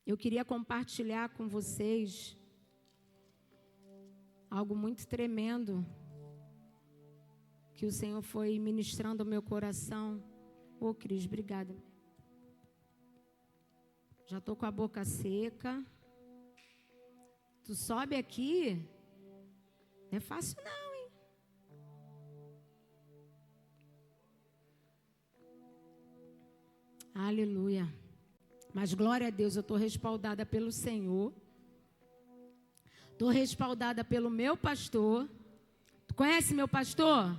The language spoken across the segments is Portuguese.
Eu queria compartilhar com vocês algo muito tremendo que o Senhor foi ministrando ao meu coração. Ô, Cris, obrigada. Já estou com a boca seca. Tu sobe aqui, não é fácil não, hein? Aleluia. Mas glória a Deus, eu estou respaldada pelo Senhor. Estou respaldada pelo meu pastor. Tu conhece meu pastor?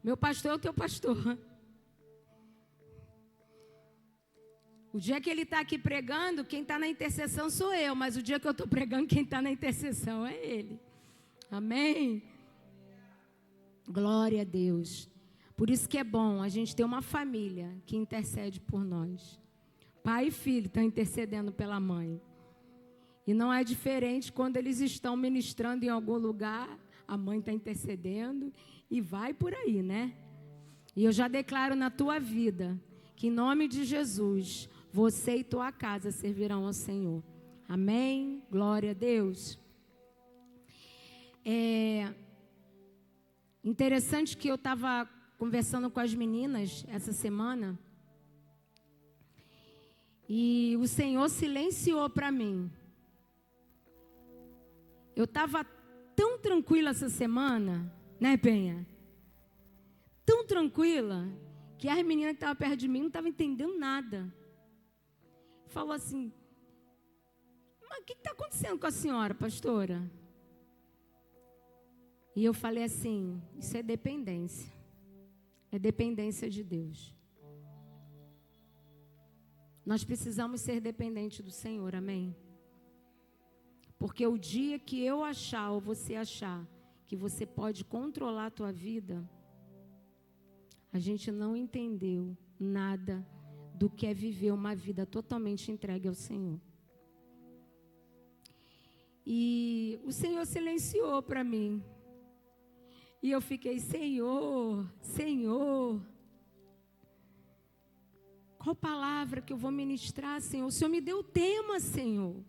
Meu pastor é o teu pastor. O dia que ele está aqui pregando, quem está na intercessão sou eu. Mas o dia que eu estou pregando, quem está na intercessão é ele. Amém? Glória a Deus. Por isso que é bom a gente ter uma família que intercede por nós. Pai e filho estão intercedendo pela mãe. E não é diferente quando eles estão ministrando em algum lugar, a mãe está intercedendo e vai por aí, né? E eu já declaro na tua vida que em nome de Jesus, você e tua casa servirão ao Senhor. Amém? Glória a Deus. Interessante que eu estava conversando com as meninas essa semana e o Senhor silenciou para mim. Eu estava tão tranquila essa semana, né, Penha? Tão tranquila, que as meninas que estavam perto de mim não estavam entendendo nada. Falou assim, mas o que está acontecendo com a senhora, pastora? E eu falei assim, isso é dependência. É dependência de Deus. Nós precisamos ser dependentes do Senhor, amém? Porque o dia que eu achar, ou você achar, que você pode controlar a tua vida, a gente não entendeu nada do que é viver uma vida totalmente entregue ao Senhor. E o Senhor silenciou para mim. E eu fiquei, Senhor, Senhor, qual palavra que eu vou ministrar, Senhor? O Senhor me deu o tema, Senhor.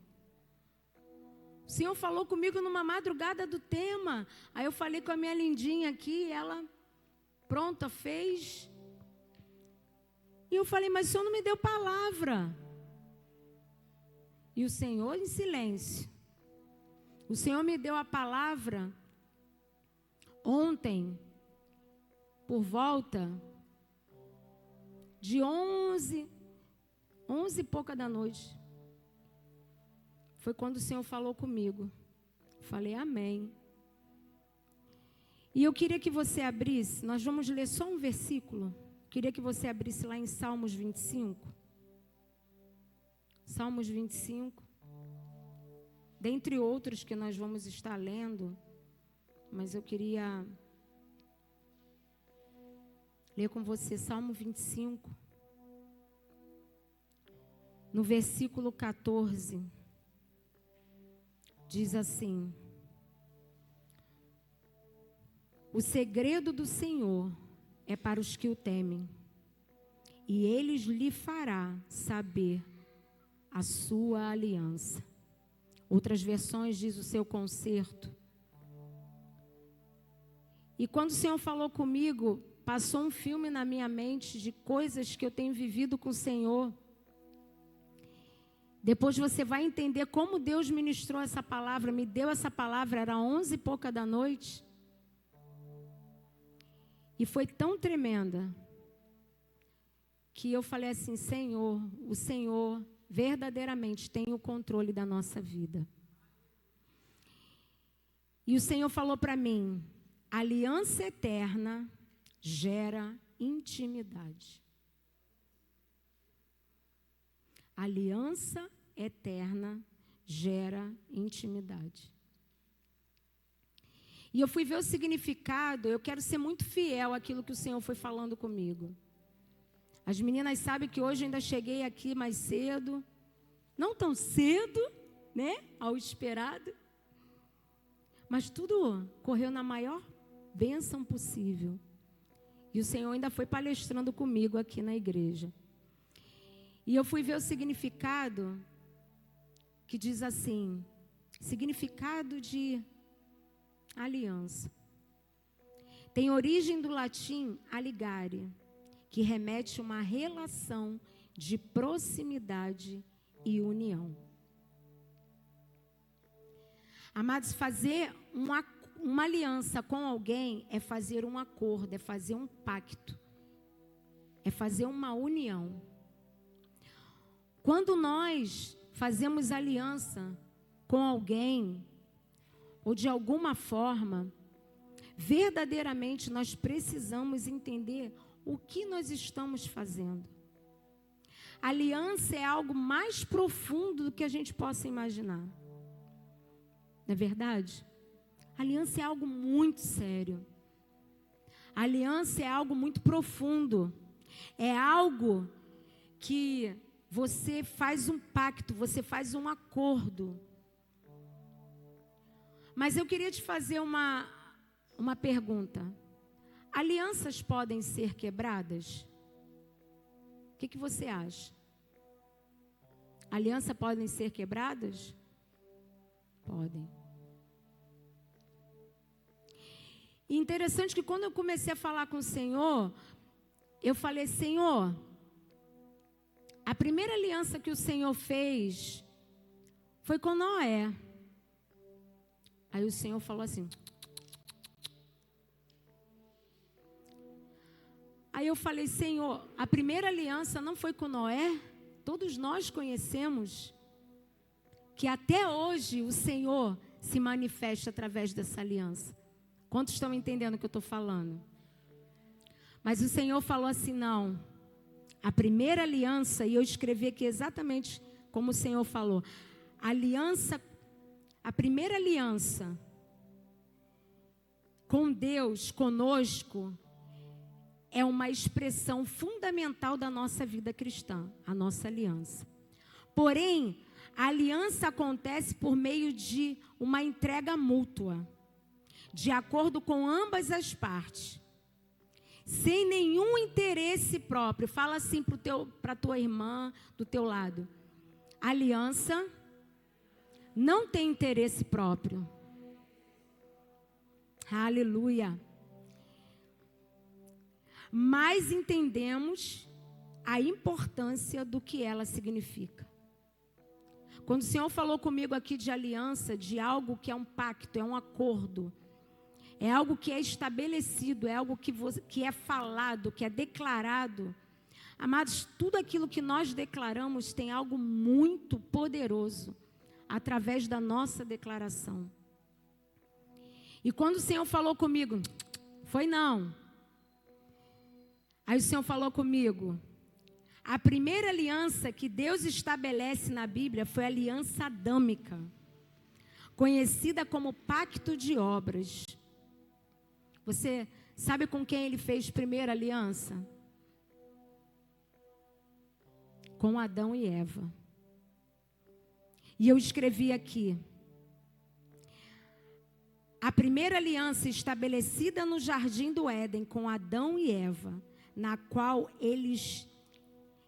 O Senhor falou comigo numa madrugada do tema. Aí eu falei com a minha lindinha aqui, ela pronta, fez. E eu falei, mas o Senhor não me deu palavra. E o Senhor em silêncio. O Senhor me deu a palavra ontem, por volta de 11 e pouca da noite. Foi quando o Senhor falou comigo. Falei, amém. E eu queria que você abrisse, nós vamos ler só um versículo. Queria que você abrisse lá em Salmos 25. Salmos 25. Dentre outros que nós vamos estar lendo, mas eu queria ler com você Salmo 25. No versículo 14. Diz assim: o segredo do Senhor é para os que o temem, e Ele lhe fará saber a sua aliança. Outras versões diz o seu conserto. E quando o Senhor falou comigo, passou um filme na minha mente de coisas que eu tenho vivido com o Senhor. Depois você vai entender como Deus ministrou essa palavra, me deu essa palavra, era 11 e pouca da noite. E foi tão tremenda, que eu falei assim, Senhor, o Senhor verdadeiramente tem o controle da nossa vida. E o Senhor falou para mim, aliança eterna gera intimidade. Aliança eterna gera intimidade. E eu fui ver o significado, eu quero ser muito fiel àquilo que o Senhor foi falando comigo. As meninas sabem que hoje eu ainda cheguei aqui mais cedo, não tão cedo, né, ao esperado, mas tudo correu na maior bênção possível. E o Senhor ainda foi palestrando comigo aqui na igreja. E eu fui ver o significado que diz assim: significado de aliança. Tem origem do latim aligare, que remete a uma relação de proximidade e união. Amados, fazer uma aliança com alguém é fazer um acordo, é fazer um pacto, é fazer uma união. Quando nós fazemos aliança com alguém, ou de alguma forma, verdadeiramente nós precisamos entender o que nós estamos fazendo. Aliança é algo mais profundo do que a gente possa imaginar. Não é verdade? Aliança é algo muito sério. Aliança é algo muito profundo. É algo que você faz um pacto, você faz um acordo. Mas eu queria te fazer uma pergunta. Alianças podem ser quebradas? O que você acha? Alianças podem ser quebradas? Podem. E interessante que quando eu comecei a falar com o Senhor, eu falei: Senhor, a primeira aliança que o Senhor fez foi com Noé. Aí o Senhor falou assim. Aí eu falei: Senhor, a primeira aliança não foi com Noé? Todos nós conhecemos que até hoje o Senhor se manifesta através dessa aliança. Quantos estão entendendo o que eu estou falando? Mas o Senhor falou assim: não. A primeira aliança, e eu escrevi aqui exatamente como o Senhor falou. A primeira aliança com Deus, conosco, é uma expressão fundamental da nossa vida cristã, a nossa aliança. Porém, a aliança acontece por meio de uma entrega mútua, de acordo com ambas as partes, sem nenhum interesse próprio. Fala assim para a tua irmã do teu lado: a aliança não tem interesse próprio. Aleluia. Mas entendemos a importância do que ela significa. Quando o Senhor falou comigo aqui de aliança, de algo que é um pacto, é um acordo, é algo que é estabelecido, é algo que é falado, que é declarado. Amados, tudo aquilo que nós declaramos tem algo muito poderoso através da nossa declaração. E quando o Senhor falou comigo, foi não. Aí o Senhor falou comigo: a primeira aliança que Deus estabelece na Bíblia foi a aliança adâmica, conhecida como pacto de obras. Você sabe com quem ele fez primeira aliança? Com Adão e Eva. E eu escrevi aqui: a primeira aliança estabelecida no jardim do Éden com Adão e Eva, na qual ele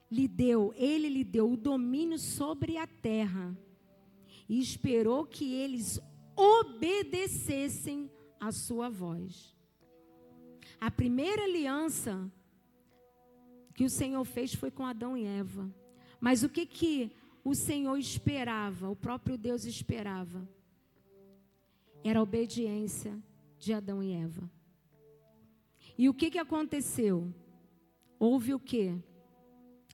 lhe deu o domínio sobre a terra e esperou que eles obedecessem a sua voz. A primeira aliança que o Senhor fez foi com Adão e Eva. Mas o que o Senhor esperava, o próprio Deus esperava? Era a obediência de Adão e Eva. E o que aconteceu? Houve o quê?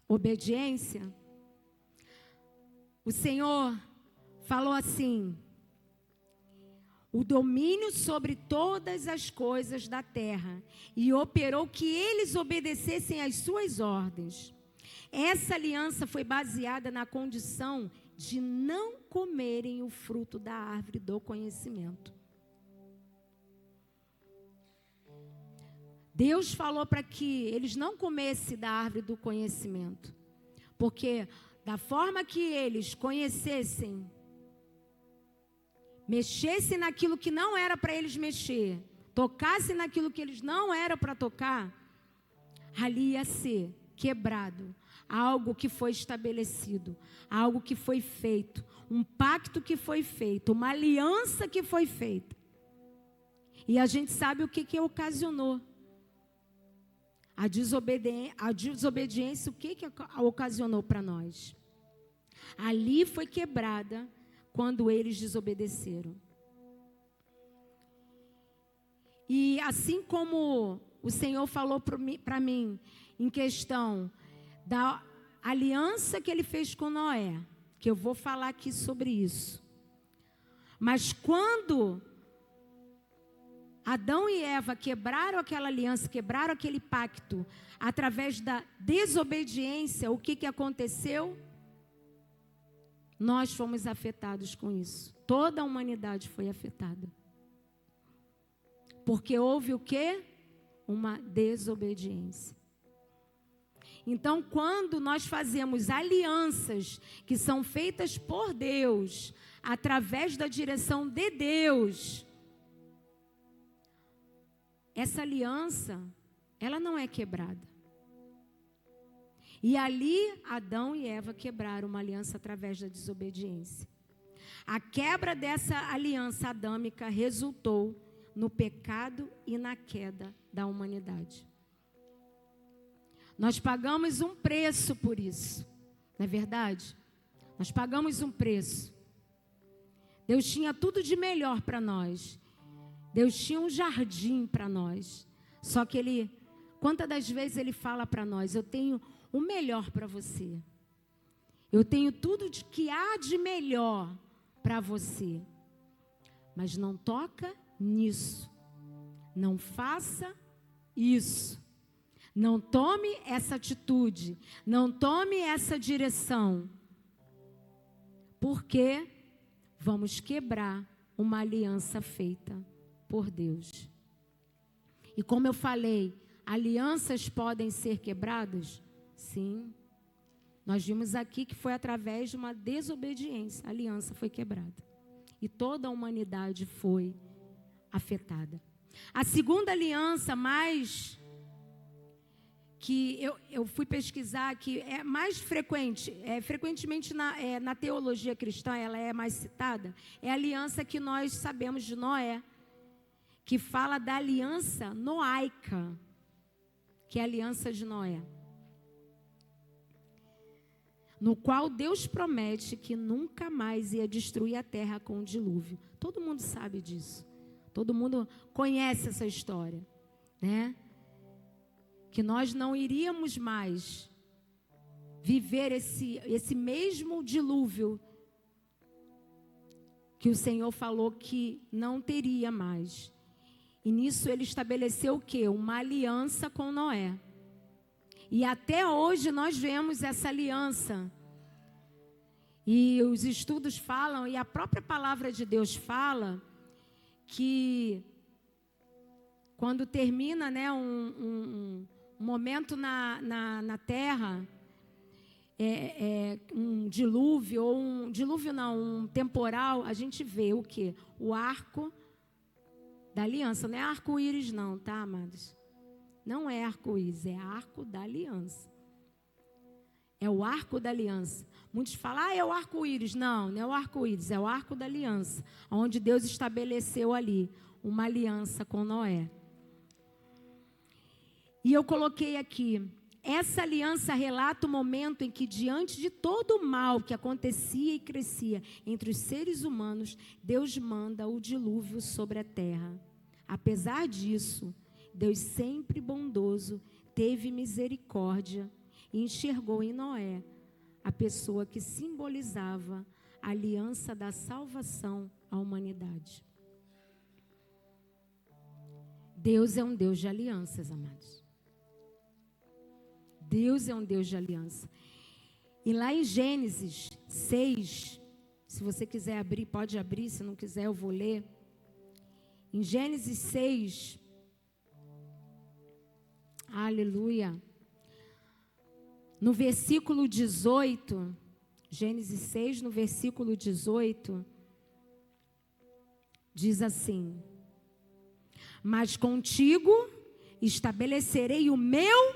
Obediência. O Senhor falou assim: o domínio sobre todas as coisas da terra, e operou que eles obedecessem às suas ordens. Essa aliança foi baseada na condição de não comerem o fruto da árvore do conhecimento. Deus falou para que eles não comessem da árvore do conhecimento, porque da forma que eles conhecessem, mexessem naquilo que não era para eles mexer, tocassem naquilo que eles não eram para tocar, ali ia ser quebrado algo que foi estabelecido, algo que foi feito, um pacto que foi feito, uma aliança que foi feita. E a gente sabe o que ocasionou. A desobediência, o que ocasionou para nós? Ali foi quebrada quando eles desobedeceram. E assim como o Senhor falou para mim, em questão da aliança que Ele fez com Noé, que eu vou falar aqui sobre isso. Mas quando Adão e Eva quebraram aquela aliança, quebraram aquele pacto, através da desobediência, o que aconteceu? Nós fomos afetados com isso. Toda a humanidade foi afetada. Porque houve o quê? Uma desobediência. Então, quando nós fazemos alianças que são feitas por Deus, através da direção de Deus, essa aliança, ela não é quebrada. E ali, Adão e Eva quebraram uma aliança através da desobediência. A quebra dessa aliança adâmica resultou no pecado e na queda da humanidade. Nós pagamos um preço por isso, não é verdade? Nós pagamos um preço. Deus tinha tudo de melhor para nós. Deus tinha um jardim para nós. Só que Ele, quantas das vezes Ele fala para nós, eu tenho o melhor para você. Eu tenho tudo que há de melhor para você. Mas não toca nisso. Não faça isso. Não tome essa atitude. Não tome essa direção. Porque vamos quebrar uma aliança feita por Deus. E como eu falei, alianças podem ser quebradas? Sim. Nós vimos aqui que foi através de uma desobediência. A aliança foi quebrada. E toda a humanidade foi afetada. A segunda aliança mais que eu fui pesquisar, que é mais frequente, frequentemente na teologia cristã, ela é mais citada, é a aliança que nós sabemos de Noé, que fala da aliança noaica, que é a aliança de Noé, no qual Deus promete que nunca mais ia destruir a terra com o dilúvio. Todo mundo sabe disso. Todo mundo conhece essa história, né? Que nós não iríamos mais viver esse mesmo dilúvio que o Senhor falou que não teria mais. E nisso Ele estabeleceu o quê? Uma aliança com Noé. E até hoje nós vemos essa aliança. E os estudos falam, e a própria palavra de Deus fala, que quando termina, né, um momento na terra, um dilúvio, ou um temporal, a gente vê o quê? O arco da aliança. Não é arco-íris não, tá, amados? Não é arco-íris, é arco da aliança. É o arco da aliança. Muitos falam, é o arco-íris. Não, não é o arco-íris, é o arco da aliança, onde Deus estabeleceu ali uma aliança com Noé. E eu coloquei aqui, essa aliança relata o momento em que, diante de todo o mal que acontecia e crescia entre os seres humanos, Deus manda o dilúvio sobre a terra. Apesar disso, Deus, sempre bondoso, teve misericórdia e enxergou em Noé a pessoa que simbolizava a aliança da salvação à humanidade. Deus é um Deus de alianças, amados. Deus é um Deus de aliança. E lá em Gênesis 6, se você quiser abrir, pode abrir, se não quiser eu vou ler. Em Gênesis 6, aleluia, no versículo 18, Gênesis 6, no versículo 18, diz assim: mas contigo estabelecerei o meu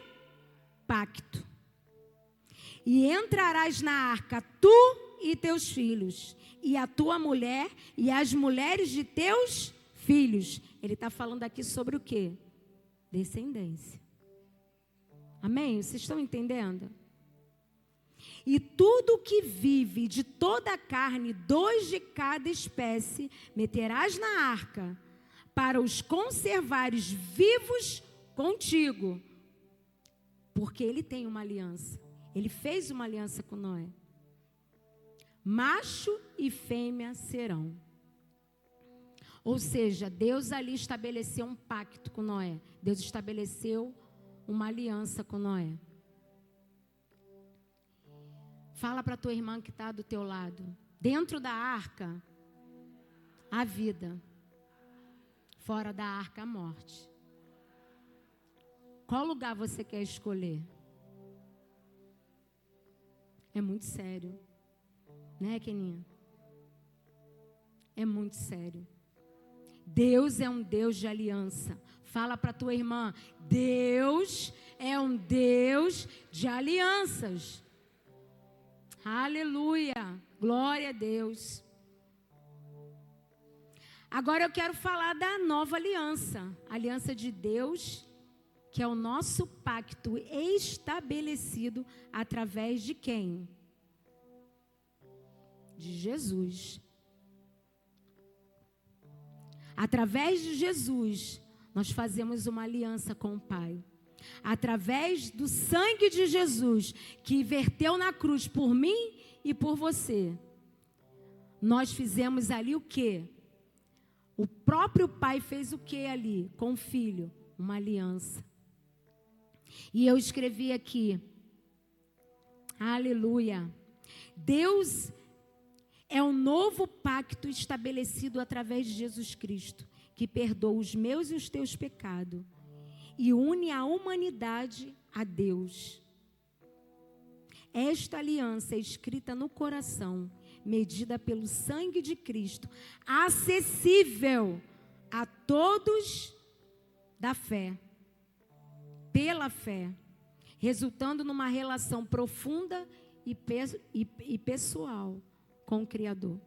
pacto, E entrarás na arca, tu e teus filhos, e a tua mulher, e as mulheres de teus filhos. Ele está falando aqui sobre o quê? Descendência. Amém? Vocês estão entendendo? E tudo que vive de toda a carne, 2 de cada espécie, meterás na arca, para os conservares vivos contigo. Porque ele tem uma aliança. Ele fez uma aliança com Noé. Macho e fêmea serão. Ou seja, Deus ali estabeleceu um pacto com Noé. Deus estabeleceu uma aliança com Noé. Fala para a tua irmã que está do teu lado. Dentro da arca, a vida. Fora da arca, a morte. Qual lugar você quer escolher? É muito sério. Né, Keninha? É muito sério. Deus é um Deus de aliança. Fala para a tua irmã. Deus é um Deus de alianças. Aleluia. Glória a Deus. Agora eu quero falar da nova aliança. A aliança de Deus, que é o nosso pacto estabelecido através de quem? De Jesus. Através de Jesus, nós fazemos uma aliança com o Pai. Através do sangue de Jesus, que verteu na cruz por mim e por você, nós fizemos ali o quê? O próprio Pai fez o quê ali com o Filho? Uma aliança. E eu escrevi aqui, aleluia, Deus é um novo pacto estabelecido através de Jesus Cristo, que perdoa os meus e os teus pecados e une a humanidade a Deus. Esta aliança é escrita no coração, medida pelo sangue de Cristo, acessível a todos da fé, pela fé, resultando numa relação profunda e pessoal com o Criador.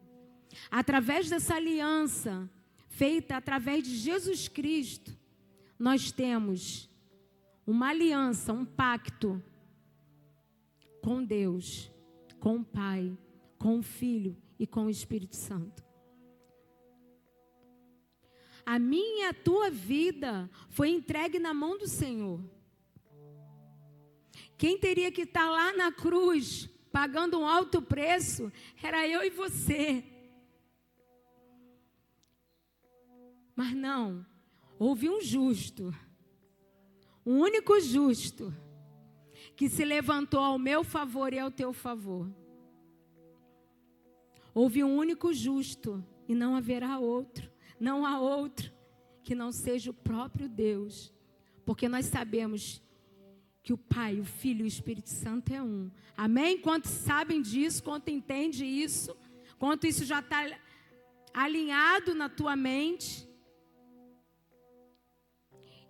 Através dessa aliança, feita através de Jesus Cristo, nós temos uma aliança, um pacto com Deus, com o Pai, com o Filho e com o Espírito Santo. A minha e a tua vida foi entregue na mão do Senhor. Quem teria que estar lá na cruz, pagando um alto preço, era eu e você. Mas não, houve um justo, um único justo, que se levantou ao meu favor e ao teu favor. Houve um único justo, e não haverá outro, não há outro, que não seja o próprio Deus. Porque nós sabemos que o Pai, o Filho e o Espírito Santo é um. Amém? Quantos sabem disso, quanto entende isso, quanto isso já está alinhado na tua mente.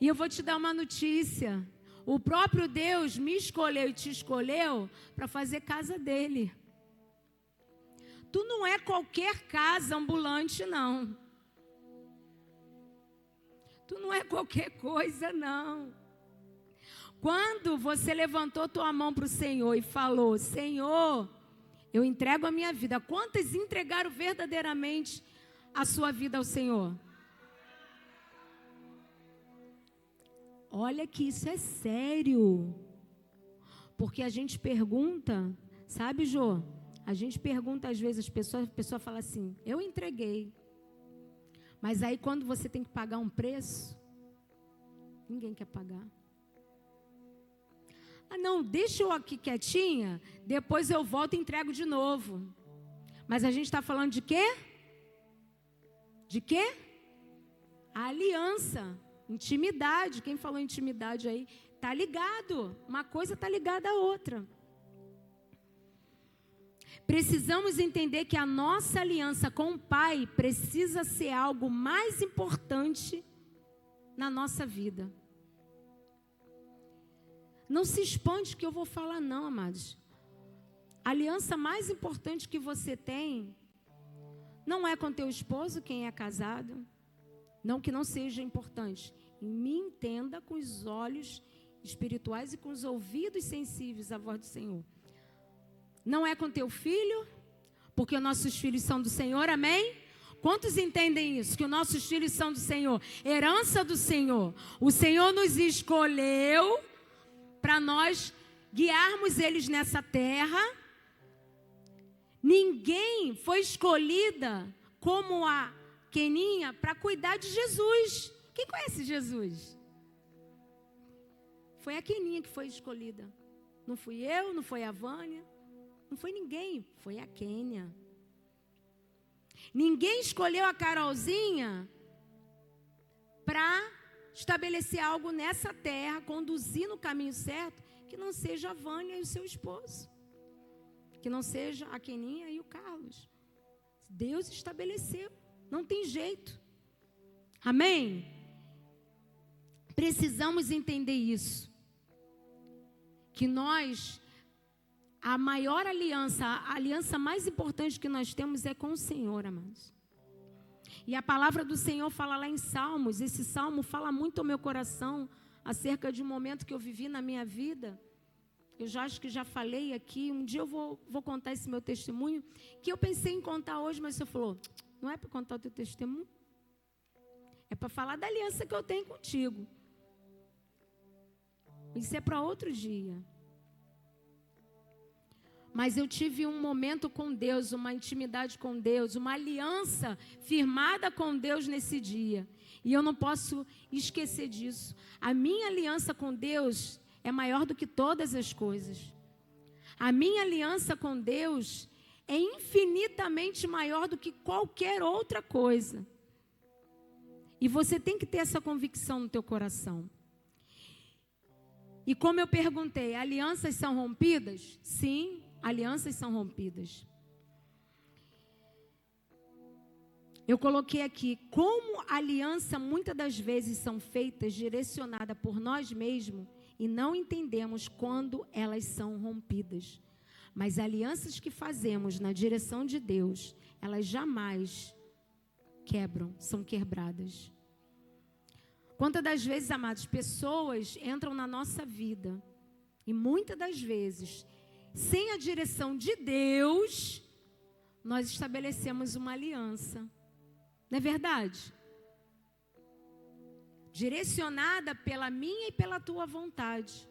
E eu vou te dar uma notícia. O próprio Deus me escolheu e te escolheu para fazer casa dele. Tu não é qualquer casa ambulante, não. Tu não é qualquer coisa, não. Quando você levantou tua mão para o Senhor e falou: Senhor, eu entrego a minha vida. Quantas entregaram verdadeiramente a sua vida ao Senhor? Olha que isso é sério. Porque a gente pergunta, sabe, Jô? A gente pergunta às vezes a pessoa fala assim: eu entreguei. Mas aí quando você tem que pagar um preço, ninguém quer pagar. Ah, não, deixa eu aqui quietinha, depois eu volto e entrego de novo. Mas a gente está falando de quê? De quê? A aliança, intimidade. Quem falou intimidade aí? Está ligado. Uma coisa está ligada à outra. Precisamos entender que a nossa aliança com o Pai precisa ser algo mais importante na nossa vida. Não se espante que eu vou falar não, amados. A aliança mais importante que você tem não é com teu esposo, quem é casado. Não que não seja importante. Me entenda com os olhos espirituais e com os ouvidos sensíveis à voz do Senhor. Não é com teu filho, porque nossos filhos são do Senhor, amém? Quantos entendem isso? Que os nossos filhos são do Senhor, herança do Senhor. O Senhor nos escolheu para nós guiarmos eles nessa terra. Ninguém foi escolhida como a Keninha para cuidar de Jesus. Quem conhece Jesus? Foi a Keninha que foi escolhida. Não fui eu, não foi a Vânia, não foi ninguém, foi a Kênia. Ninguém escolheu a Carolzinha para estabelecer algo nessa terra, conduzir no caminho certo, que não seja a Vânia e o seu esposo. Que não seja a Keninha e o Carlos. Deus estabeleceu. Não tem jeito. Amém? Precisamos entender isso. Que nós, a maior aliança, a aliança mais importante que nós temos é com o Senhor, amados. E a palavra do Senhor fala lá em Salmos. Esse salmo fala muito ao meu coração acerca de um momento que eu vivi na minha vida. Eu já acho que já falei aqui. Um dia eu vou contar esse meu testemunho, que eu pensei em contar hoje, mas o Senhor falou, não é para contar o teu testemunho, é para falar da aliança que eu tenho contigo. Isso é para outro dia. Mas eu tive um momento com Deus, uma intimidade com Deus, uma aliança firmada com Deus nesse dia. E eu não posso esquecer disso. A minha aliança com Deus é maior do que todas as coisas. A minha aliança com Deus é infinitamente maior do que qualquer outra coisa. E você tem que ter essa convicção no teu coração. E como eu perguntei, alianças são rompidas? Sim, alianças são rompidas. Eu coloquei aqui, como aliança muitas das vezes são feitas, direcionadas por nós mesmos, e não entendemos quando elas são rompidas. Mas alianças que fazemos na direção de Deus, elas jamais quebram, são quebradas. Quantas das vezes, amados, pessoas entram na nossa vida, e muitas das vezes, sem a direção de Deus, nós estabelecemos uma aliança. Não é verdade? Direcionada pela minha e pela tua vontade.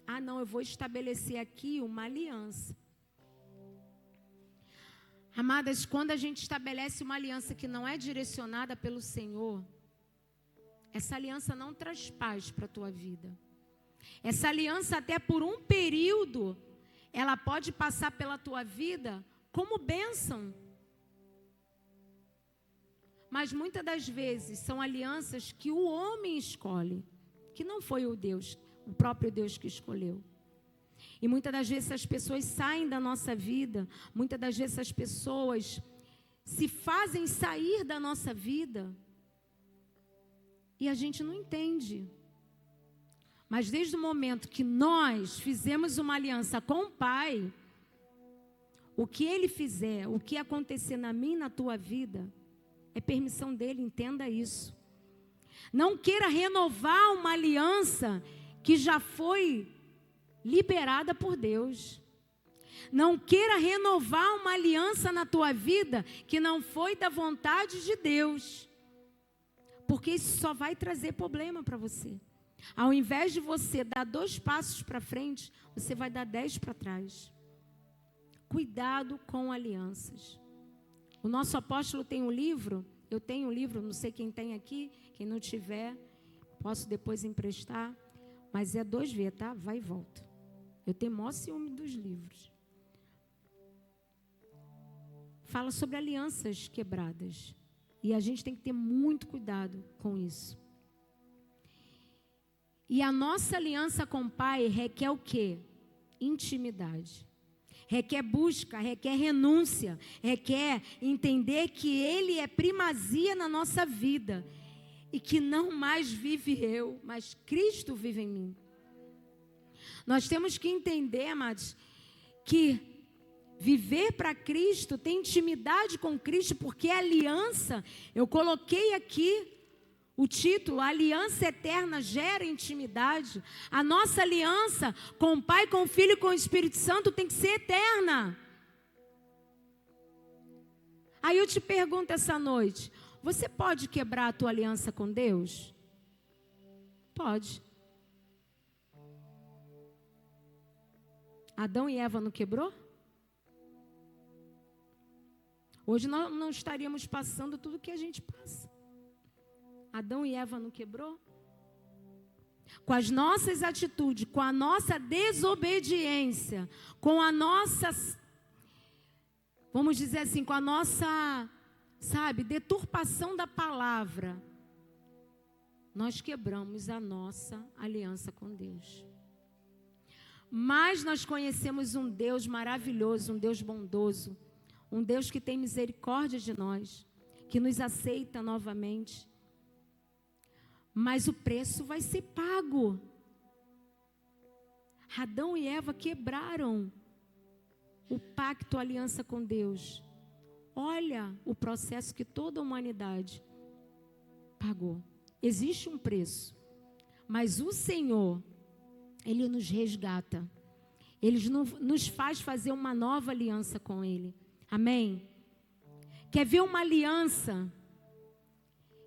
Ah, não, eu vou estabelecer aqui uma aliança. Amadas, quando a gente estabelece uma aliança que não é direcionada pelo Senhor, essa aliança não traz paz para a tua vida. Essa aliança, até por um período, ela pode passar pela tua vida como bênção. Mas muitas das vezes são alianças que o homem escolhe, que não foi o Deus, o próprio Deus que escolheu. E muitas das vezes as pessoas saem da nossa vida, muitas das vezes as pessoas se fazem sair da nossa vida e a gente não entende. Mas desde o momento que nós fizemos uma aliança com o Pai, o que Ele fizer, o que acontecer na minha e na tua vida, é permissão dele, entenda isso. Não queira renovar uma aliança que já foi liberada por Deus. Não queira renovar uma aliança na tua vida que não foi da vontade de Deus. Porque isso só vai trazer problema para você. Ao invés de você dar 2 passos para frente, você vai dar 10 para trás. Cuidado com alianças. O nosso apóstolo tem um livro, eu tenho um livro, não sei quem tem aqui, quem não tiver, posso depois emprestar, mas é 2V, tá? Vai e volta. Eu tenho o maior ciúme dos livros. Fala sobre alianças quebradas. E a gente tem que ter muito cuidado com isso. E a nossa aliança com o Pai requer o quê? Intimidade. Requer busca, requer renúncia, requer entender que Ele é primazia na nossa vida. E que não mais vive eu, mas Cristo vive em mim. Nós temos que entender, amados, que Viver para Cristo, ter intimidade com Cristo, porque a aliança, eu coloquei aqui o título, a aliança eterna gera intimidade. A nossa aliança com o Pai, com o Filho e com o Espírito Santo tem que ser eterna. Aí eu te pergunto essa noite, você pode quebrar a tua aliança com Deus? Pode. Adão e Eva não quebrou? Hoje nós não estaríamos passando tudo que a gente passa. Adão e Eva não quebrou? Com as nossas atitudes, com a nossa desobediência, com a nossa, vamos dizer assim, com a nossa, deturpação da palavra, nós quebramos a nossa aliança com Deus. Mas nós conhecemos um Deus maravilhoso, um Deus bondoso, um Deus que tem misericórdia de nós, que nos aceita novamente. Mas o preço vai ser pago. Adão e Eva quebraram o pacto, a aliança com Deus. Olha o processo que toda a humanidade pagou. Existe um preço, mas o Senhor, Ele nos resgata. Ele nos faz fazer uma nova aliança com Ele. Amém? Quer ver uma aliança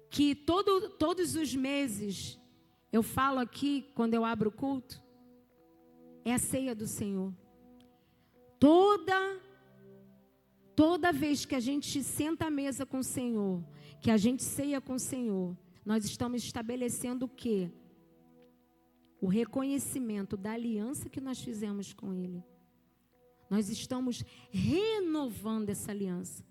que todos os meses eu falo aqui quando eu abro o culto? É a ceia do Senhor. Toda vez que a gente senta à mesa com o Senhor, que a gente ceia com o Senhor, nós estamos estabelecendo o quê? O reconhecimento da aliança que nós fizemos com Ele. Nós estamos renovando essa aliança.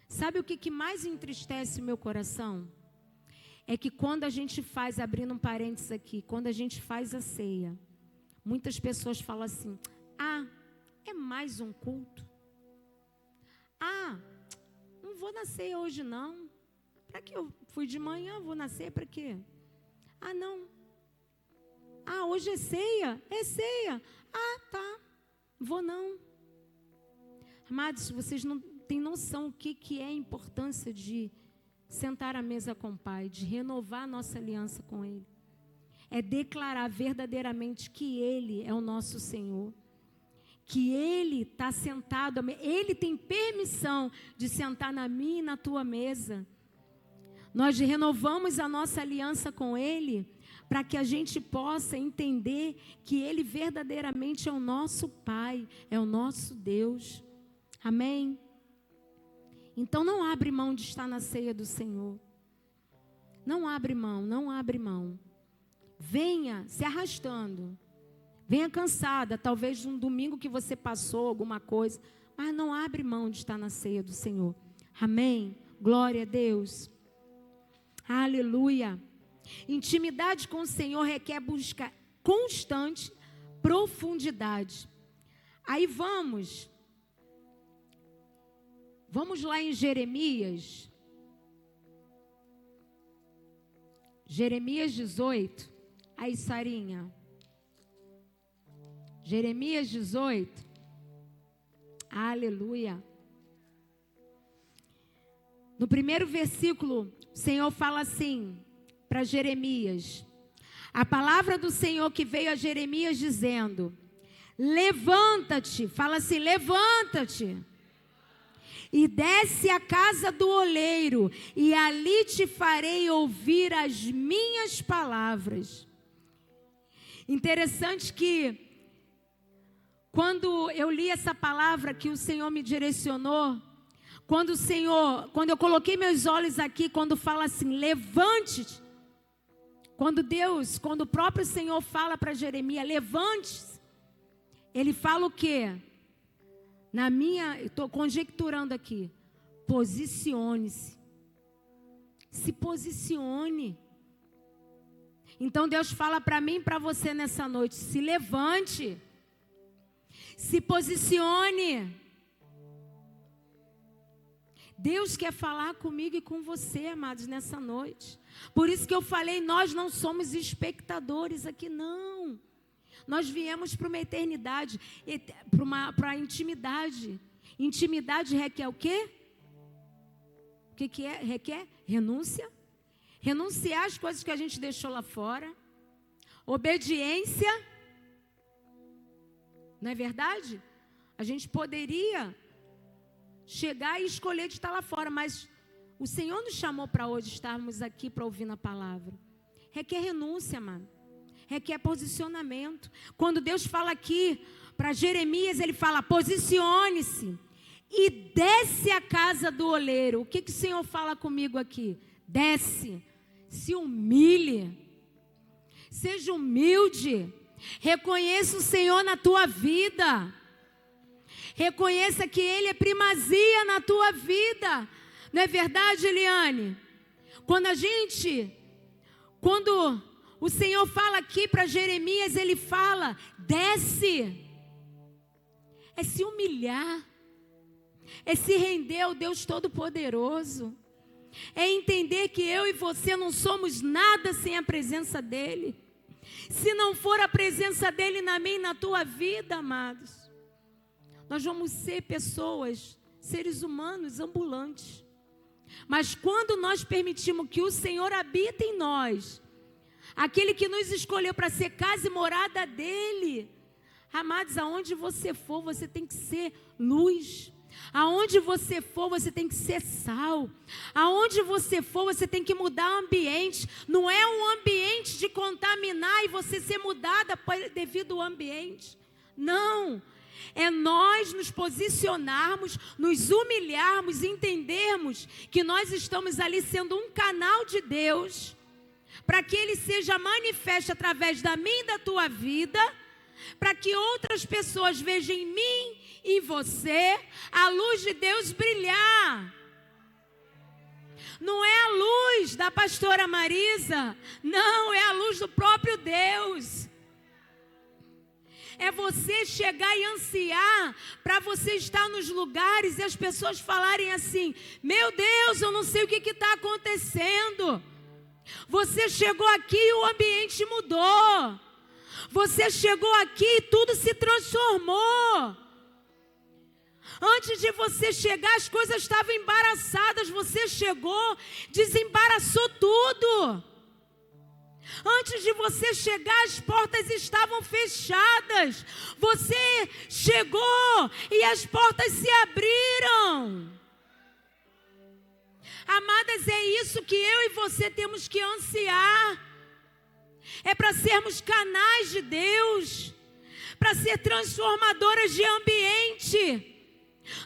Sabe o que mais entristece o meu coração? É que quando a gente faz, abrindo um parênteses aqui, quando a gente faz a ceia, muitas pessoas falam assim, é mais um culto. Não vou na ceia hoje não. Para que eu fui de manhã, vou na ceia para quê? Não. Hoje é ceia? É ceia. Tá. Vou não. Amados, vocês não têm noção o que é a importância de sentar à mesa com o Pai, de renovar a nossa aliança com Ele. É declarar verdadeiramente que Ele é o nosso Senhor. Que Ele está sentado, Ele tem permissão de sentar na minha e na tua mesa. Nós renovamos a nossa aliança com Ele, para que a gente possa entender que Ele verdadeiramente é o nosso Pai, é o nosso Deus. Amém? Então não abre mão de estar na ceia do Senhor. Não abre mão. Venha se arrastando. Venha cansada, talvez de um domingo que você passou, alguma coisa. Mas não abre mão de estar na ceia do Senhor. Amém? Glória a Deus. Aleluia. Intimidade com o Senhor requer busca constante, profundidade. Aí vamos lá em Jeremias. Jeremias 18. Aí, Sarinha. Jeremias 18. Aleluia. No primeiro versículo, o Senhor fala assim para Jeremias: a palavra do Senhor que veio a Jeremias dizendo: levanta-te, fala assim, levanta-te, e desce à casa do oleiro, e ali te farei ouvir as minhas palavras. Interessante que quando eu li essa palavra que o Senhor me direcionou, quando eu coloquei meus olhos aqui, quando fala assim, levante-te, quando o próprio Senhor fala para Jeremias, levante-se, Ele fala o quê? Estou conjecturando aqui, posicione-se, se posicione. Então Deus fala para mim e para você nessa noite, se levante, se posicione. Deus quer falar comigo e com você, amados, nessa noite. Por isso que eu falei, nós não somos espectadores aqui, não. Nós viemos para uma eternidade, para a intimidade. Intimidade requer o quê? O que é? Requer renúncia. Renunciar às coisas que a gente deixou lá fora. Obediência. Não é verdade? A gente poderia chegar e escolher de estar lá fora, mas o Senhor nos chamou para hoje estarmos aqui para ouvir na palavra. Requer renúncia, mano. Requer posicionamento. Quando Deus fala aqui para Jeremias, ele fala: posicione-se e desce a casa do oleiro. O que o Senhor fala comigo aqui? Desce, se humilhe, seja humilde, reconheça o Senhor na tua vida, reconheça que Ele é primazia na tua vida. Não é verdade, Eliane? Quando o Senhor fala aqui para Jeremias, Ele fala: desce, é se humilhar, é se render ao Deus Todo-Poderoso, é entender que eu e você não somos nada sem a presença dEle. Se não for a presença dEle na minha e na tua vida, amados, nós vamos ser pessoas, seres humanos ambulantes. Mas quando nós permitimos que o Senhor habite em nós, aquele que nos escolheu para ser casa e morada dEle, amados, aonde você for, você tem que ser luz. Aonde você for, você tem que ser sal. Aonde você for, você tem que mudar o ambiente. Não é um ambiente de contaminar e você ser mudada devido ao ambiente. Não. É nós nos posicionarmos, nos humilharmos, entendermos que nós estamos ali sendo um canal de Deus, para que Ele seja manifesto através da minha e da tua vida, para que outras pessoas vejam em mim e em você a luz de Deus brilhar. Não é a luz da pastora Marisa, não, é a luz do próprio Deus. É você chegar e ansiar para você estar nos lugares e as pessoas falarem assim: meu Deus, eu não sei o que está acontecendo. Você chegou aqui e o ambiente mudou. Você chegou aqui e tudo se transformou. Antes de você chegar, as coisas estavam embaraçadas. Você chegou, desembaraçou tudo. Antes de você chegar, as portas estavam fechadas. Você chegou e as portas se abriram. Amadas, é isso que eu e você temos que ansiar. É para sermos canais de Deus, para ser transformadoras de ambiente.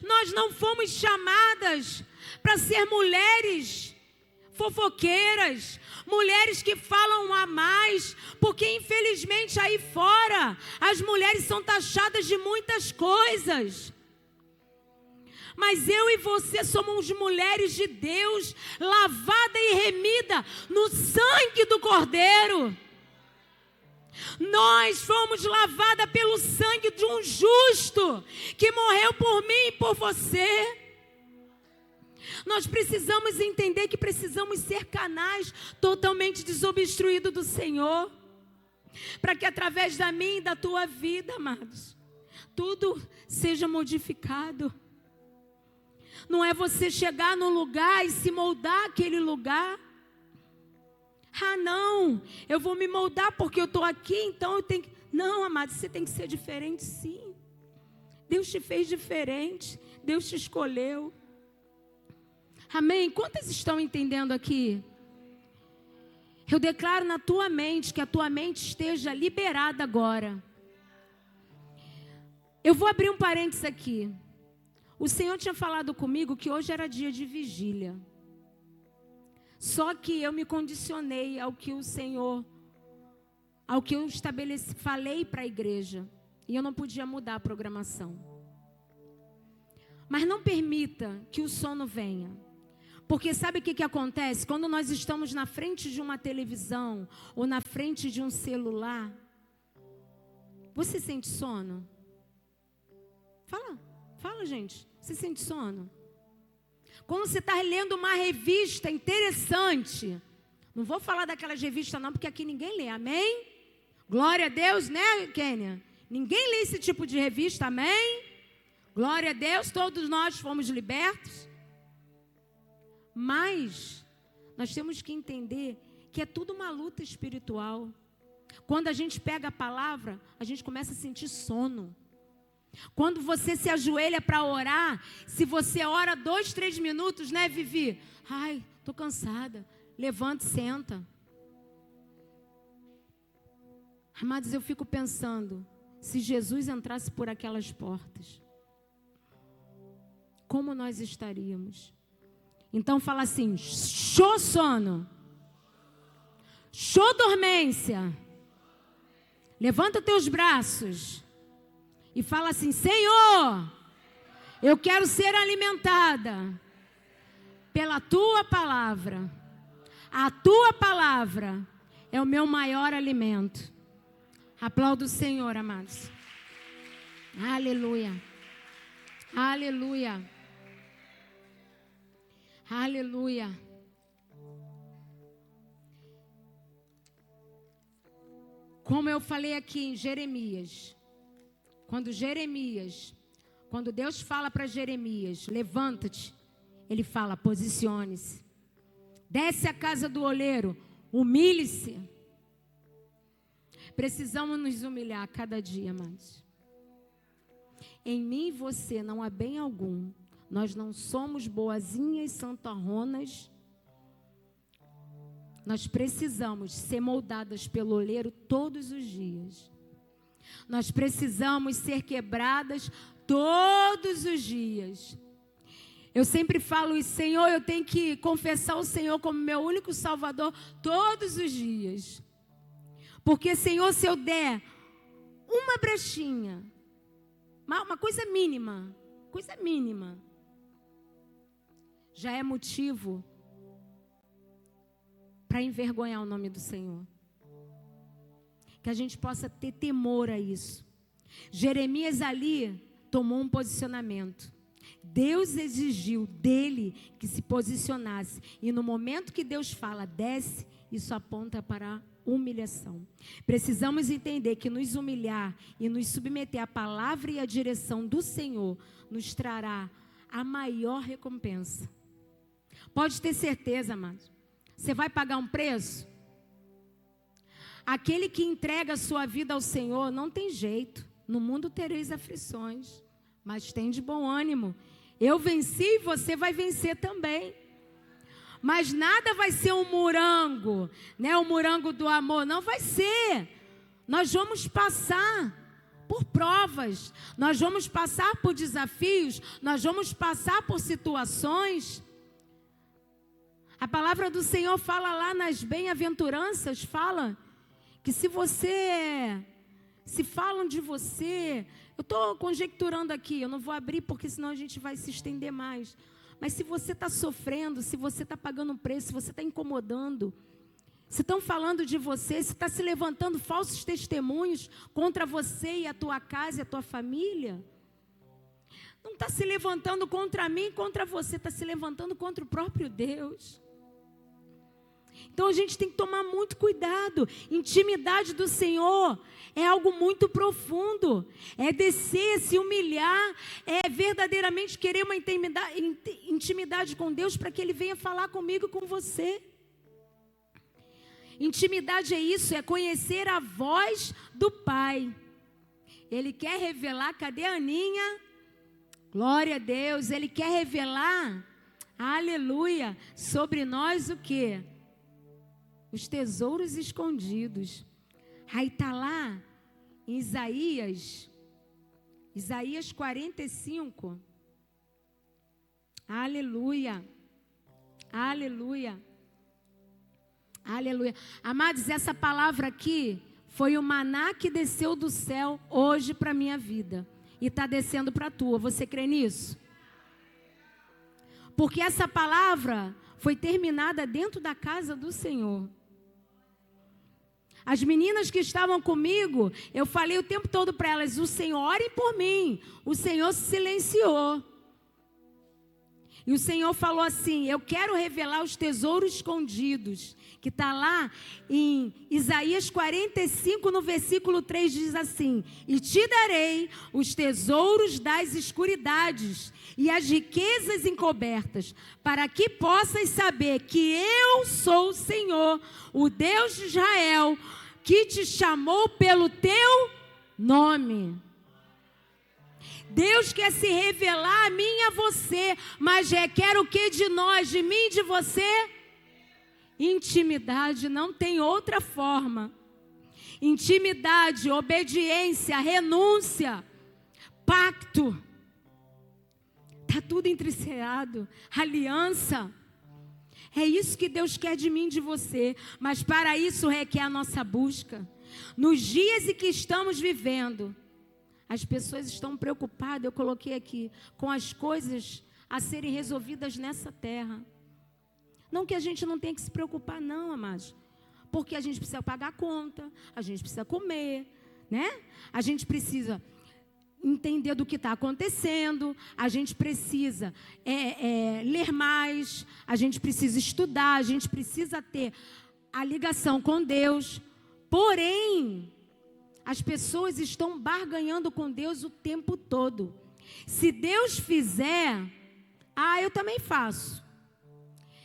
Nós não fomos chamadas para ser mulheres fofoqueiras, mulheres que falam a mais, porque infelizmente aí fora as mulheres são taxadas de muitas coisas. Mas eu e você somos mulheres de Deus, lavada e remida no sangue do Cordeiro. Nós fomos lavadas pelo sangue de um justo, que morreu por mim e por você. Nós precisamos entender que precisamos ser canais totalmente desobstruídos do Senhor, para que através da minha e da tua vida, amados, tudo seja modificado. Não é você chegar num lugar e se moldar aquele lugar. Ah, não, eu vou me moldar porque eu estou aqui, então eu tenho que... Não, amado, você tem que ser diferente, sim. Deus te fez diferente, Deus te escolheu. Amém? Quantas estão entendendo aqui? Eu declaro na tua mente, que a tua mente esteja liberada agora. Eu vou abrir um parênteses aqui. O Senhor tinha falado comigo que hoje era dia de vigília. Só que eu me condicionei ao que o Senhor, ao que eu falei para a igreja. E eu não podia mudar a programação. Mas não permita que o sono venha. Porque sabe o que acontece? Quando nós estamos na frente de uma televisão ou na frente de um celular, você sente sono? Fala, gente. Você sente sono? Quando você está lendo uma revista interessante, não vou falar daquelas revistas não, porque aqui ninguém lê, amém? Glória a Deus, né, Kênia? Ninguém lê esse tipo de revista, amém? Glória a Deus, todos nós fomos libertos. Mas nós temos que entender que é tudo uma luta espiritual. Quando a gente pega a palavra, a gente começa a sentir sono. Quando você se ajoelha para orar, se você ora 2, 3 minutos, né, Vivi? Ai, estou cansada. Levanta e senta. Amados, eu fico pensando, se Jesus entrasse por aquelas portas, como nós estaríamos? Então fala assim, show sono, show dormência. Levanta teus braços e fala assim, Senhor, eu quero ser alimentada pela tua palavra. A tua palavra é o meu maior alimento. Aplauda o Senhor, amados. Aleluia. Aleluia. Aleluia. Como eu falei aqui em Jeremias, quando Deus fala para Jeremias, levanta-te, ele fala, posicione-se. Desce à casa do oleiro, humilhe-se. Precisamos nos humilhar a cada dia, amados. Em mim e você não há bem algum. Nós não somos boazinhas santarronas. Nós precisamos ser moldadas pelo oleiro todos os dias. Nós precisamos ser quebradas todos os dias. Eu sempre falo isso, Senhor, eu tenho que confessar o Senhor como meu único Salvador todos os dias. Porque, Senhor, se eu der uma brechinha, uma coisa mínima, já é motivo para envergonhar o nome do Senhor. Que a gente possa ter temor a isso. Jeremias ali tomou um posicionamento. Deus exigiu dele que se posicionasse. E no momento que Deus fala, desce, isso aponta para a humilhação. Precisamos entender que nos humilhar e nos submeter à palavra e à direção do Senhor nos trará a maior recompensa. Pode ter certeza, amados. Você vai pagar um preço? Aquele que entrega a sua vida ao Senhor, não tem jeito. No mundo tereis aflições, mas tem de bom ânimo. Eu venci e você vai vencer também. Mas nada vai ser um morango, né? O morango do amor, não vai ser. Nós vamos passar por provas, nós vamos passar por desafios, nós vamos passar por situações. A palavra do Senhor fala lá nas bem-aventuranças, fala que se falam de você, eu estou conjecturando aqui, eu não vou abrir porque senão a gente vai se estender mais. Mas se você está sofrendo, se você está pagando um preço, se você está incomodando, se estão falando de você, se está se levantando falsos testemunhos contra você e a tua casa e a tua família, não está se levantando contra mim e contra você, está se levantando contra o próprio Deus. Então a gente tem que tomar muito cuidado. Intimidade do Senhor é algo muito profundo. É descer, se humilhar, é verdadeiramente querer uma intimidade com Deus para que Ele venha falar comigo e com você. Intimidade é isso, é conhecer a voz do Pai. Ele quer revelar, cadê a Aninha? Glória a Deus, Ele quer revelar, aleluia, sobre nós o quê? Os tesouros escondidos. Aí está lá em Isaías 45. Aleluia. Aleluia. Aleluia. Amados, essa palavra aqui foi o maná que desceu do céu hoje para a minha vida. E está descendo para a tua. Você crê nisso? Porque essa palavra foi terminada dentro da casa do Senhor. As meninas que estavam comigo, eu falei o tempo todo para elas, o Senhor, orem por mim. O Senhor se silenciou. E o Senhor falou assim: eu quero revelar os tesouros escondidos, que está lá em Isaías 45, no versículo 3, diz assim: e te darei os tesouros das escuridades e as riquezas encobertas, para que possas saber que eu sou o Senhor, o Deus de Israel, que te chamou pelo teu nome. Deus quer se revelar a mim e a você, mas requer o que de nós, de mim e de você? Intimidade, não tem outra forma. Intimidade, obediência, renúncia, pacto. Está tudo entrecerrado, aliança. É isso que Deus quer de mim e de você, mas para isso requer a nossa busca. Nos dias em que estamos vivendo, as pessoas estão preocupadas, eu coloquei aqui, com as coisas a serem resolvidas nessa terra. Não que a gente não tenha que se preocupar, não, amados. Porque a gente precisa pagar a conta, a gente precisa comer, né? A gente precisa entender do que está acontecendo, a gente precisa ler mais, a gente precisa estudar, a gente precisa ter a ligação com Deus. Porém, as pessoas estão barganhando com Deus o tempo todo. Se Deus fizer, eu também faço.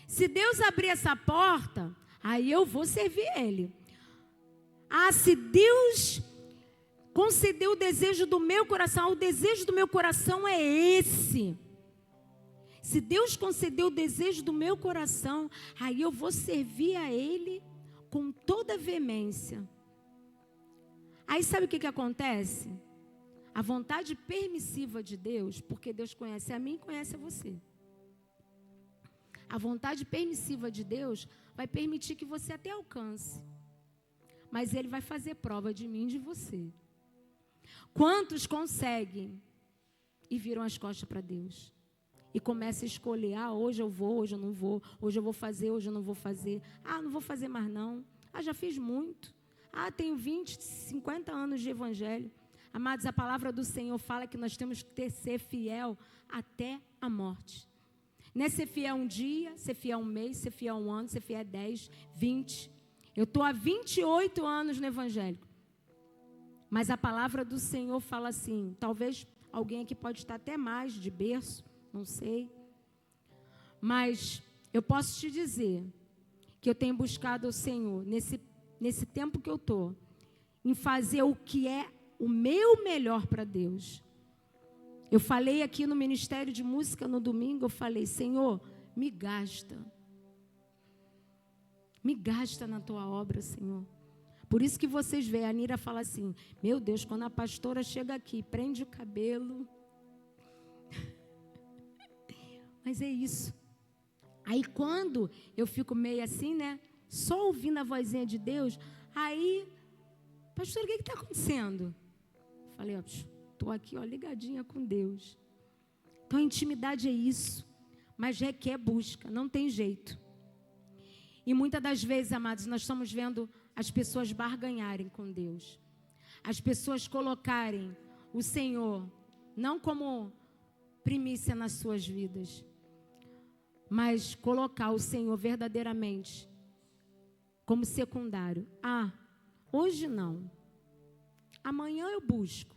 Se Deus abrir essa porta, aí eu vou servir Ele. Se Deus concedeu o desejo do meu coração, o desejo do meu coração é esse. Se Deus concedeu o desejo do meu coração, aí eu vou servir a Ele com toda veemência. Aí sabe o que acontece? A vontade permissiva de Deus, porque Deus conhece a mim e conhece a você. A vontade permissiva de Deus vai permitir que você até alcance. Mas Ele vai fazer prova de mim e de você. Quantos conseguem e viram as costas para Deus? E começam a escolher, hoje eu vou, hoje eu não vou, hoje eu vou fazer, hoje eu não vou fazer. Não vou fazer mais não. Já fiz muito. Tenho 20, 50 anos de evangelho. Amados, a palavra do Senhor fala que nós temos que ser fiel até a morte. Não é ser fiel um dia, ser fiel um mês, ser fiel um ano, ser fiel 10, 20. Eu estou há 28 anos no evangelho. Mas a palavra do Senhor fala assim, talvez alguém aqui pode estar até mais de berço, não sei. Mas eu posso te dizer que eu tenho buscado o Senhor nesse tempo que eu estou, em fazer o que é o meu melhor para Deus. Eu falei aqui no Ministério de Música no domingo, eu falei, Senhor, me gasta na tua obra, Senhor. Por isso que vocês veem, a Nira fala assim, meu Deus, quando a pastora chega aqui, prende o cabelo. Mas é isso. Aí quando eu fico meio assim, né, só ouvindo a vozinha de Deus, aí, pastor, o que está acontecendo? Falei, estou aqui, ligadinha com Deus. Então a intimidade é isso, mas requer busca, não tem jeito. E muitas das vezes, amados, nós estamos vendo as pessoas barganharem com Deus. As pessoas colocarem o Senhor, não como primícia nas suas vidas, mas colocar o Senhor verdadeiramente como secundário. Hoje não. Amanhã eu busco.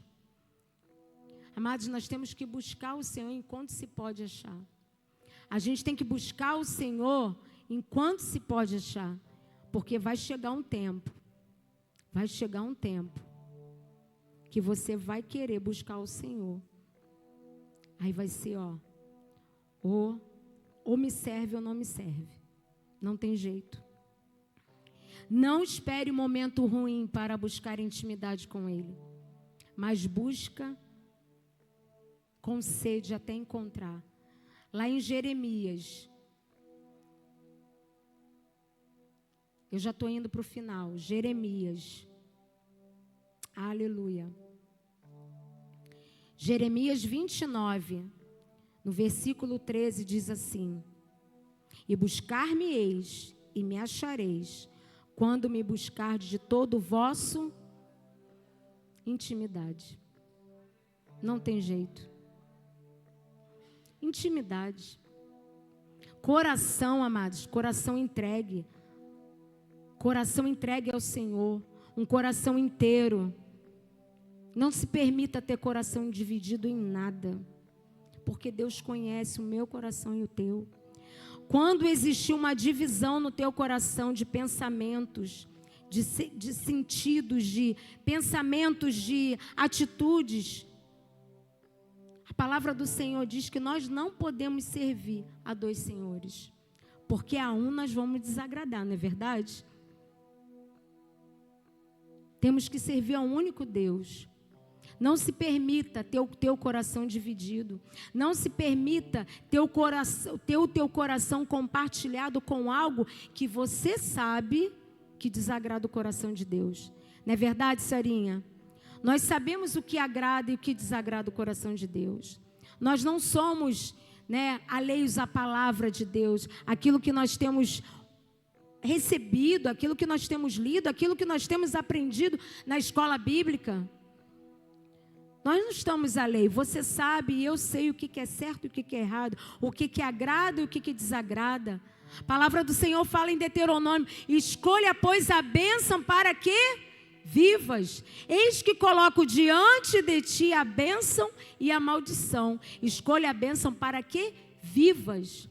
Amados, nós temos que buscar o Senhor enquanto se pode achar. A gente tem que buscar o Senhor enquanto se pode achar. Porque vai chegar um tempo. Que você vai querer buscar o Senhor. Aí vai ser, ou me serve ou não me serve. Não tem jeito. Não espere um momento ruim para buscar intimidade com Ele. Mas busca com sede até encontrar. Lá em Jeremias. Eu já estou indo para o final. Jeremias. Aleluia. Jeremias 29, no versículo 13, diz assim: e buscar-me-eis e me achareis, quando me buscardes de todo o vosso intimidade. Não tem jeito. Intimidade. Coração, amados, coração entregue. Coração entregue ao Senhor. Um coração inteiro. Não se permita ter coração dividido em nada. Porque Deus conhece o meu coração e o teu. Quando existiu uma divisão no teu coração de pensamentos, de sentidos, de pensamentos, de atitudes, a palavra do Senhor diz que nós não podemos servir a dois senhores, porque a um nós vamos desagradar, não é verdade? Temos que servir a um único Deus. Não se permita ter o teu coração dividido. Não se permita ter o teu coração compartilhado com algo que você sabe que desagrada o coração de Deus. Não é verdade, Sarinha? Nós sabemos o que agrada e o que desagrada o coração de Deus. Nós não somos, alheios à palavra de Deus. Aquilo que nós temos recebido, aquilo que nós temos lido, aquilo que nós temos aprendido na escola bíblica. Nós não estamos alheios. Você sabe e eu sei o que é certo e o que é errado. O que agrada e o que desagrada. A palavra do Senhor fala em Deuteronômio: escolha, pois, a bênção para que vivas. Eis que coloco diante de ti a bênção e a maldição. Escolha a bênção para que vivas.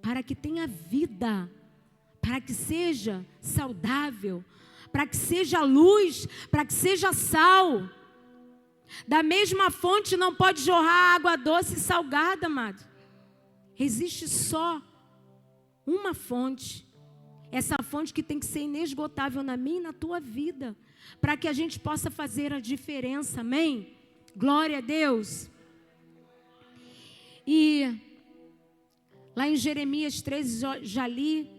Para que tenha vida. Para que seja saudável. Para que seja luz. Para que seja sal. Da mesma fonte não pode jorrar água doce e salgada, amado. Existe só uma fonte. Essa fonte que tem que ser inesgotável na minha e na tua vida. Para que a gente possa fazer a diferença, amém? Glória a Deus. E lá em Jeremias 13 já li.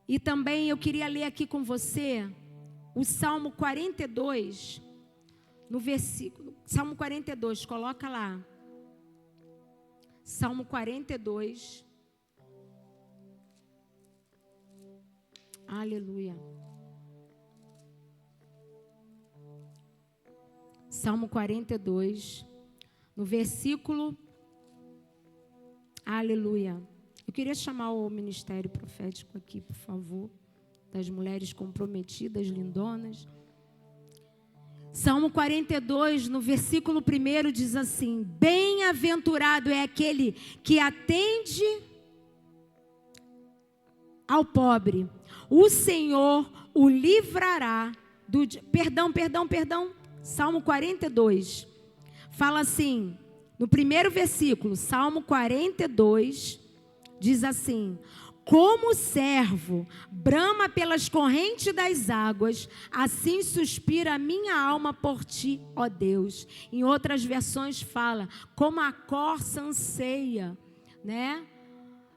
E também eu queria ler aqui com você o Salmo 42. No versículo, Salmo 42, coloca lá. Salmo 42. Aleluia. Salmo 42, no versículo. Aleluia. Eu queria chamar o ministério profético aqui, por favor, das mulheres comprometidas, lindonas. Salmo 42, no versículo 1 diz assim: bem-aventurado é aquele que atende ao pobre. O Senhor o livrará do... Perdão. Salmo 42. Fala assim, no primeiro versículo, Salmo 42, diz assim: como o servo brama pelas correntes das águas, assim suspira a minha alma por ti, ó Deus. Em outras versões fala, como a corça anseia, né?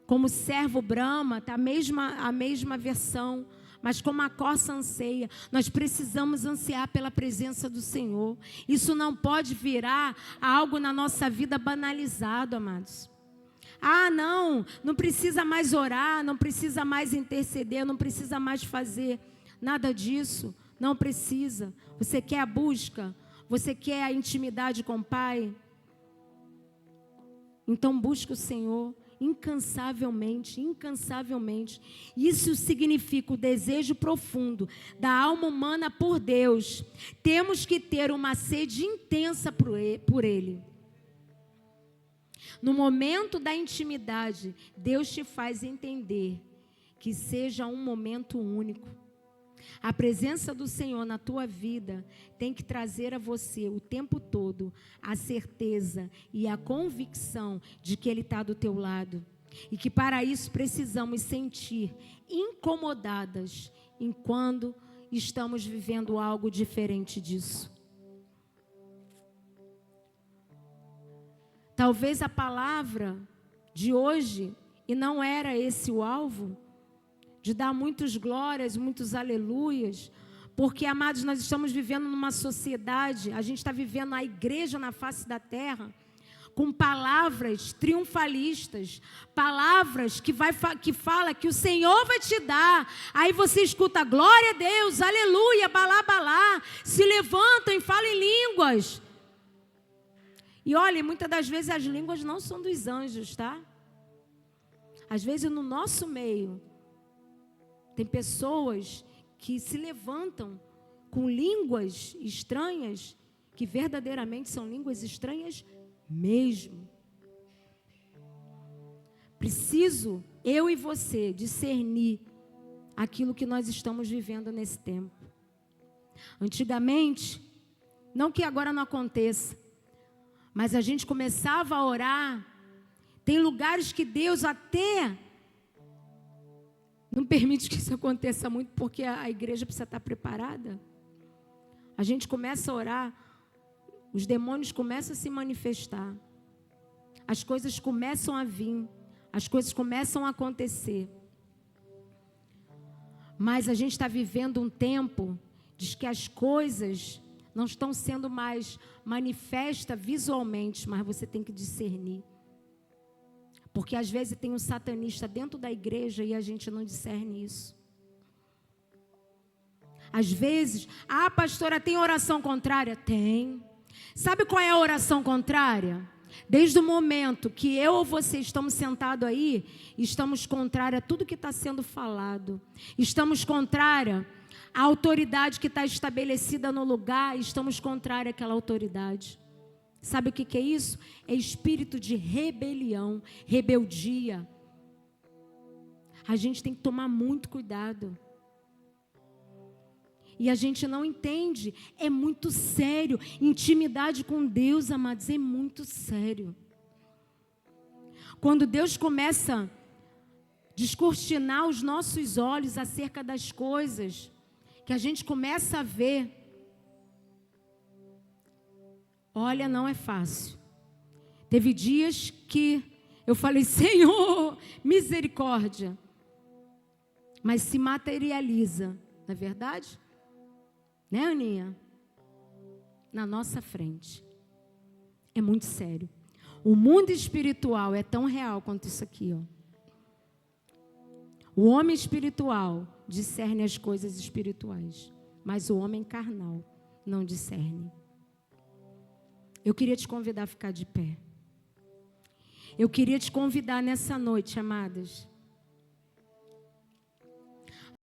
Como o servo brama, tá a mesma versão. Mas como a corça anseia, nós precisamos ansiar pela presença do Senhor. Isso não pode virar algo na nossa vida banalizado, amados. Ah, não precisa mais orar, não precisa mais interceder, não precisa mais fazer nada disso. Não precisa. Você quer a busca? Você quer a intimidade com o Pai? Então busca o Senhor incansavelmente. Isso significa o desejo profundo da alma humana por Deus. Temos que ter uma sede intensa por Ele. No momento da intimidade, Deus te faz entender que seja um momento único. A presença do Senhor na tua vida tem que trazer a você o tempo todo a certeza e a convicção de que Ele está do teu lado. E que para isso precisamos sentir incomodadas enquanto estamos vivendo algo diferente disso. Talvez a palavra de hoje, e não era esse o alvo, de dar muitas glórias, muitos aleluias, porque, amados, nós estamos vivendo numa sociedade, a gente está vivendo a igreja na face da terra, com palavras triunfalistas, palavras que fala que o Senhor vai te dar. Aí você escuta, glória a Deus, aleluia, balá, balá, se levantam e falam em línguas. E olha, muitas das vezes as línguas não são dos anjos, tá? Às vezes no nosso meio, tem pessoas que se levantam com línguas estranhas, que verdadeiramente são línguas estranhas mesmo. Preciso, eu e você, discernir aquilo que nós estamos vivendo nesse tempo. Antigamente, não que agora não aconteça, mas a gente começava a orar. Tem lugares que Deus até não permite que isso aconteça muito, porque a igreja precisa estar preparada. A gente começa a orar, os demônios começam a se manifestar, as coisas começam a vir, as coisas começam a acontecer. Mas a gente está vivendo um tempo de que as coisas não estão sendo mais manifestas visualmente, mas você tem que discernir. Porque às vezes tem um satanista dentro da igreja e a gente não discerne isso. Às vezes, pastora, tem oração contrária? Tem. Sabe qual é a oração contrária? Desde o momento que eu ou você estamos sentados aí, estamos contrária a tudo que está sendo falado. Estamos contrária à autoridade que está estabelecida no lugar, estamos contrária àquela autoridade. Sabe o que é isso? É espírito de rebelião, rebeldia. A gente tem que tomar muito cuidado. E a gente não entende, é muito sério. Intimidade com Deus, amados, é muito sério. Quando Deus começa a descortinar os nossos olhos acerca das coisas, que a gente começa a ver, olha, não é fácil. Teve dias que eu falei, Senhor, misericórdia. Mas se materializa, não é verdade? Né, Aninha? Na nossa frente. É muito sério. O mundo espiritual é tão real quanto isso aqui, ó. O homem espiritual discerne as coisas espirituais, mas o homem carnal não discerne. Eu queria te convidar a ficar de pé. Eu queria te convidar nessa noite, amadas,